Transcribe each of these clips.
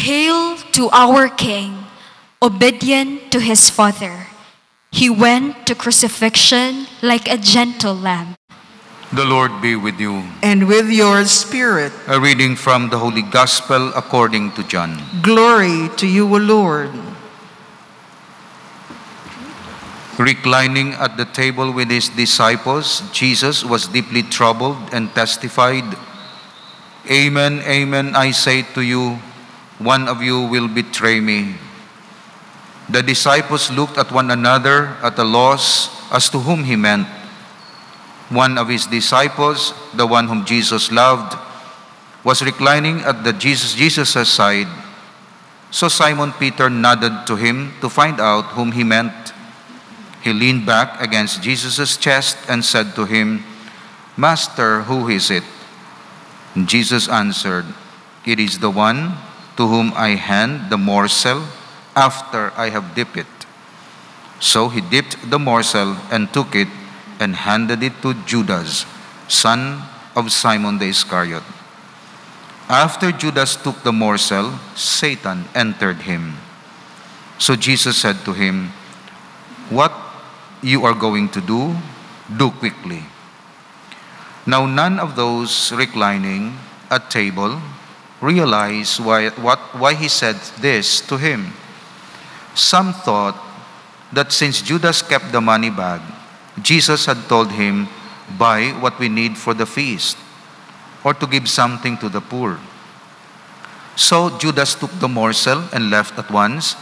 Hail to our King, obedient to his Father. He went to crucifixion like a gentle lamb. The Lord be with you. And with your spirit. A reading from the Holy Gospel according to John. Glory to you, O Lord. Reclining at the table with his disciples, Jesus was deeply troubled and testified, "Amen, amen, I say to you, one of you will betray me." The disciples looked at one another at a loss as to whom he meant. One of his disciples, the one whom Jesus loved, was reclining at Jesus' side. So Simon Peter nodded to him to find out whom he meant. He leaned back against Jesus' chest and said to him, "Master, who is it?" And Jesus answered, "It is the one to whom I hand the morsel after I have dipped it." So he dipped the morsel and took it and handed it to Judas, son of Simon the Iscariot. After Judas took the morsel, Satan entered him. So Jesus said to him, "What you are going to do, do quickly." Now none of those reclining at table realized why he said this to him. Some thought that since Judas kept the money bag, Jesus had told him, "Buy what we need for the feast," or to give something to the poor. So Judas took the morsel and left at once,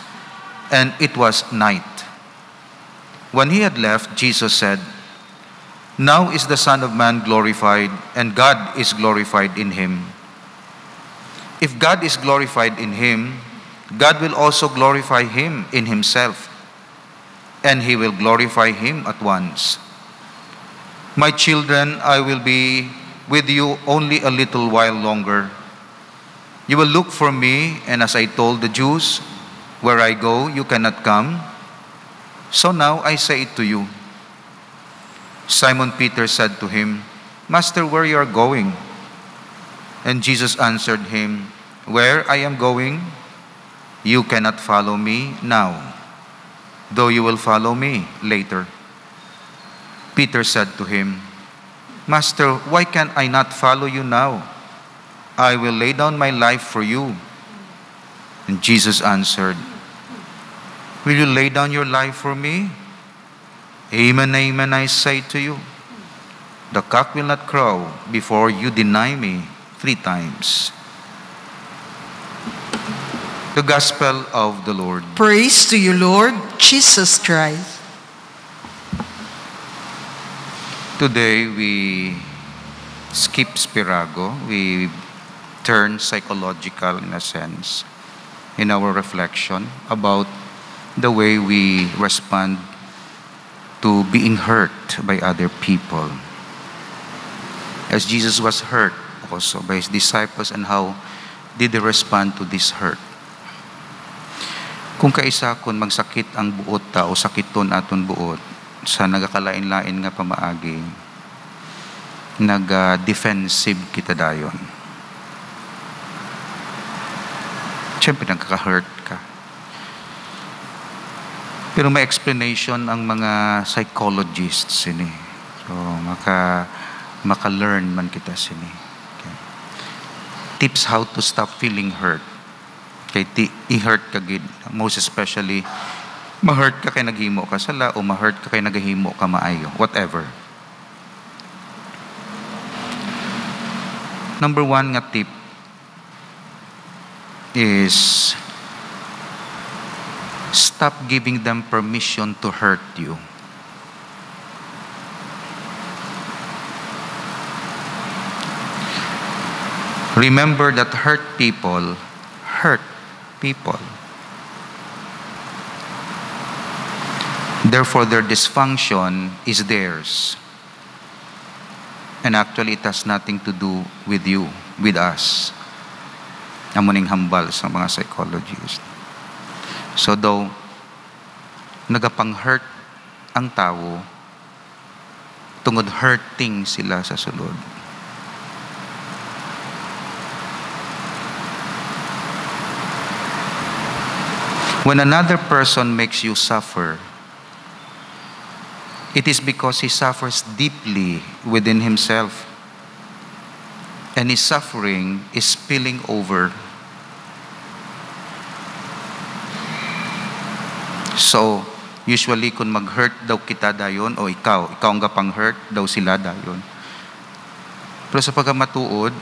and it was night. When he had left, Jesus said, "Now is the Son of Man glorified, and God is glorified in him. If God is glorified in him, God will also glorify him in himself, and he will glorify him at once. My children, I will be with you only a little while longer. You will look for me, and as I told the Jews, where I go, you cannot come. So now I say it to you." Simon Peter said to him, "Master, where you are going?" And Jesus answered him, "Where I am going, you cannot follow me now, though you will follow me later." Peter said to him, "Master, why can I not follow you now? I will lay down my life for you." And Jesus answered, "Will you lay down your life for me? Amen, amen, I say to you, the cock will not crow before you deny me 3 times. The Gospel of the Lord. Praise to you, Lord Jesus Christ. Today we skip Spirago. We turn psychological in a sense in our reflection about the way we respond to being hurt by other people. As Jesus was hurt also by his disciples, and how did they respond to this hurt? Kung kaisa kon magsakit ang buot tao, sakiton aton buot, sa nagakalain-lain nga pamaagi, nag-defensive kita dayon. Siyempre, nagkaka-hurt ka. Pero may explanation ang mga psychologists sini. So, maka-learn man kita sini. Okay. Tips how to stop feeling hurt. Kay i-hurt ka gid. Most especially, ma-hurt ka kay naghimo ka sala o ma-hurt ka kay naghimo ka maayo. Whatever. Number 1 nga tip is stop giving them permission to hurt you. Remember that hurt people. Therefore, their dysfunction is theirs. And actually, it has nothing to do with you, with us. Amuning hambal sa mga psychologists. So, though, nagapang-hurt ang tao, tungod hurting sila sa sulod. When another person makes you suffer, it is because he suffers deeply within himself. And his suffering is spilling over. So, usually kung mag-hurt daw kita dayon, o ikaw ang gapang-hurt, daw sila dayon. Pero sa pagkamatuod,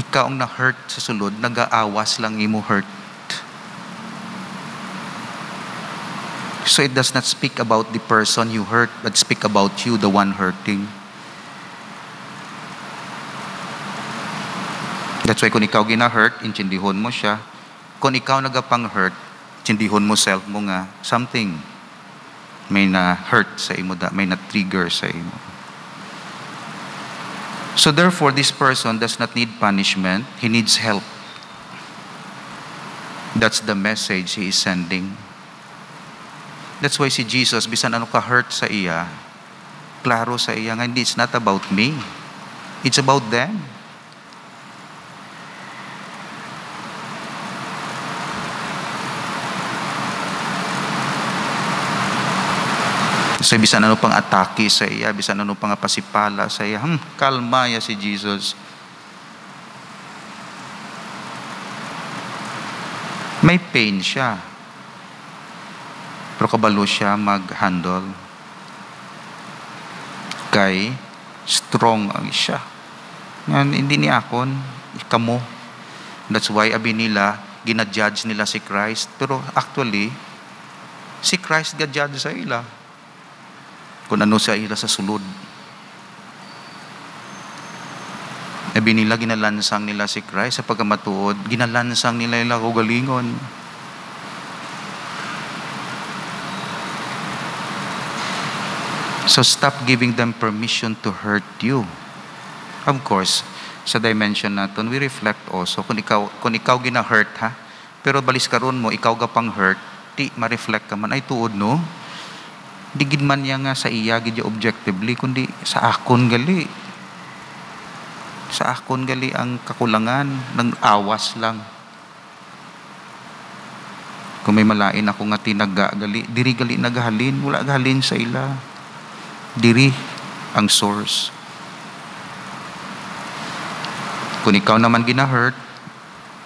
ikaw ang na-hurt sa sulod, nag-aawas lang imo hurt. So it does not speak about the person you hurt, but speak about you, the one hurting. That's why kung ikaw gina-hurt, intindihon mo siya. Kung ikaw nagapang-hurt, intindihon mo self mo nga, something may na-hurt sa imo, may na-trigger sa imo. So therefore, this person does not need punishment. He needs help. That's the message he is sending. That's why si Jesus, bisan ano ka-hurt sa iya, klaro sa iya nga, hindi, it's not about me. It's about them. So, bisan ano pang atake sa iya, bisan ano pang pasipala sa iya, kalma ya si Jesus. May pain siya. Pero kabalo siya mag-handle. Kay strong ang siya. Yan, hindi ni akon, ikamo. That's why abi nila, ginadjudge nila si Christ. Pero actually, si Christ ga-judge sa ila. Kung ano sa ila sa sulod. Abi nila, ginalansang nila si Christ sa pagkamatuod. Ginalansang nila ila ko galingon. So stop giving them permission to hurt you. Of course, sa dimension natin, we reflect also. Kung ikaw gina-hurt ha, pero balis karon mo, ikaw gapang hurt, di ma-reflect ka man, ay tuod no? Digid man niya nga sa iya, gidya objectively, kundi sa akon gali. Sa akon gali ang kakulangan, ng awas lang. Kung may malain ako nga tinaga gali, diri gali nagahalin, wala gahalin sa ila. Diri ang source. Kung ikaw naman gina-hurt,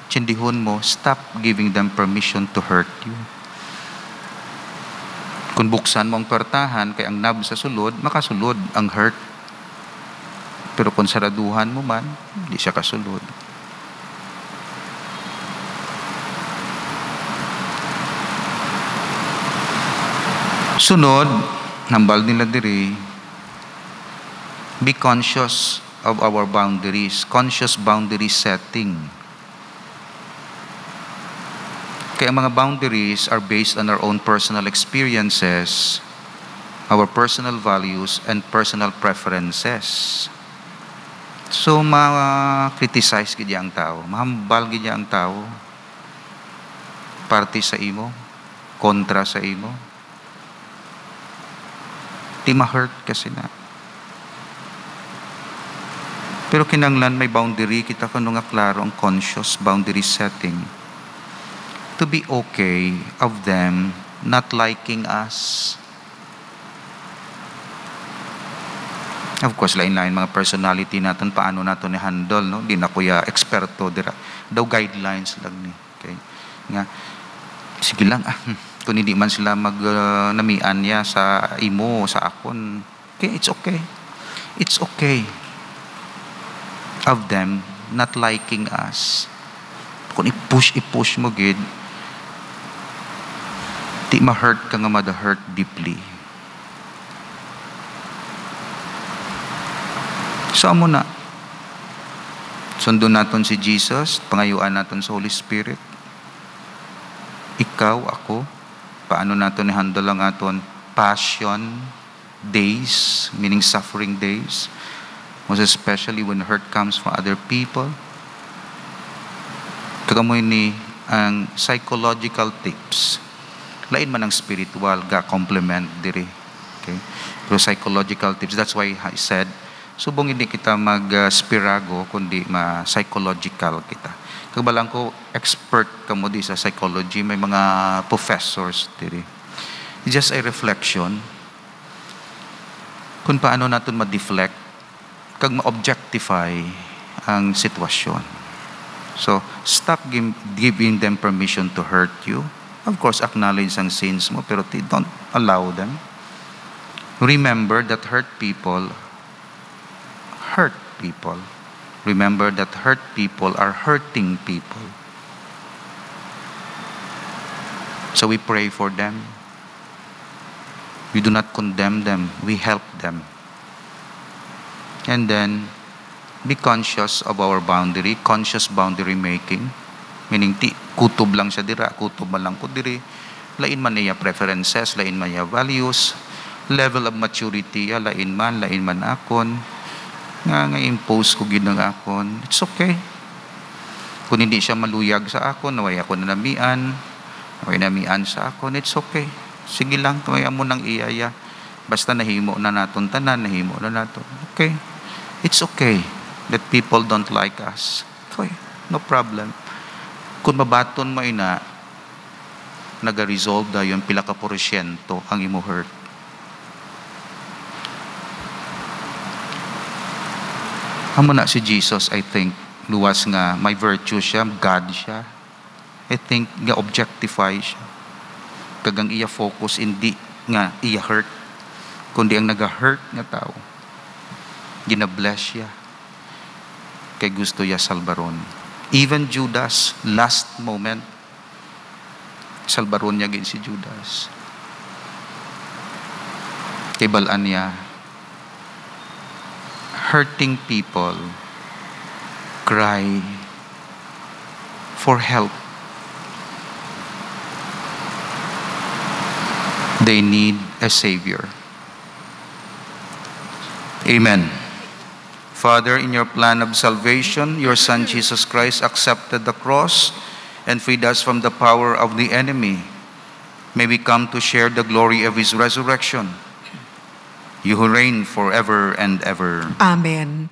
tindihon mo, stop giving them permission to hurt you. Kung buksan mo ang pertahan, kay ang nab sa sulod, makasulod ang hurt. Pero kung saraduhan mo man, hindi siya kasulod. Sunod, hambal nila diri, be conscious of our boundaries, conscious boundary setting. Kaya ang mga boundaries are based on our own personal experiences, our personal values, and personal preferences. So, ma-criticize gid ang tao, mahambal gid ang tao, parte sa imo, kontra sa imo. Di ma-hurt kasi na. Pero kinanglan may boundary, kita kung nga klaro ang conscious boundary setting. To be okay of them not liking us. Of course, lain-lain mga personality natin, paano natin i-handle, no? Di na kuya eksperto dira. Daw guidelines lang ni. Okay? Nga, sige lang, kung hindi man sila namian niya sa imo, sa akon, okay, it's okay. It's okay of them not liking us. Kung i-push mo gid, di ma-hurt ka nga ma-hurt deeply. So, amo na. Sundon naton si Jesus, pangayuan naton sa Holy Spirit. Ikaw, ako, paano natin i-handle ang aton passion days, meaning suffering days, most especially when hurt comes from other people. Kagamoy ni ang psychological tips. Lain man ang spiritual, ga-complement diri. Okay? Pero psychological tips, that's why I said, subong hindi kita mag-spirago, kundi ma-psychological kita. Kabalang ko, expert ka mo di sa psychology, may mga professors diri. Just a reflection kung paano natin ma-deflect kag ma-objectify ang sitwasyon. So, stop giving them permission to hurt you. Of course, acknowledge ang sins mo, pero don't allow them. Remember that hurt people. Remember that hurt people are hurting people. So we pray for them. We do not condemn them. We help them. And then, be conscious of our boundary, conscious boundary making. Meaning, kutob lang siya dira, kutob man lang ko diri. Lain man niya preferences, lain man niya values, level of maturity, lain man akon. Nga impose ko ginang akon. It's okay. Kung hindi siya maluyag sa akon, naway ako nanamian, naway namian sa akon, it's okay. Sige lang, kaya mo nang iyaya. Basta nahimo na naton tanan, nahimo na naton. Okay. It's okay that people don't like us. Okay. No problem. Kung mabaton mo ina, naga-resolve da yung pila ka porsyento ang imo hurt. Amo na si Jesus, I think, luwas nga, may virtue siya, God siya. I think, nga objectify siya. Kagang iya focus, hindi nga iya hurt, kundi ang naga-hurt nga tao. Gina-bless siya. Kay gusto niya salbaron. Even Judas, last moment, salbaron niya gin si Judas. Kay balaan niya, hurting people cry for help. They need a Savior. Amen. Father, in your plan of salvation, your Son Jesus Christ accepted the cross and freed us from the power of the enemy. May we come to share the glory of his resurrection. You who reign forever and ever. Amen.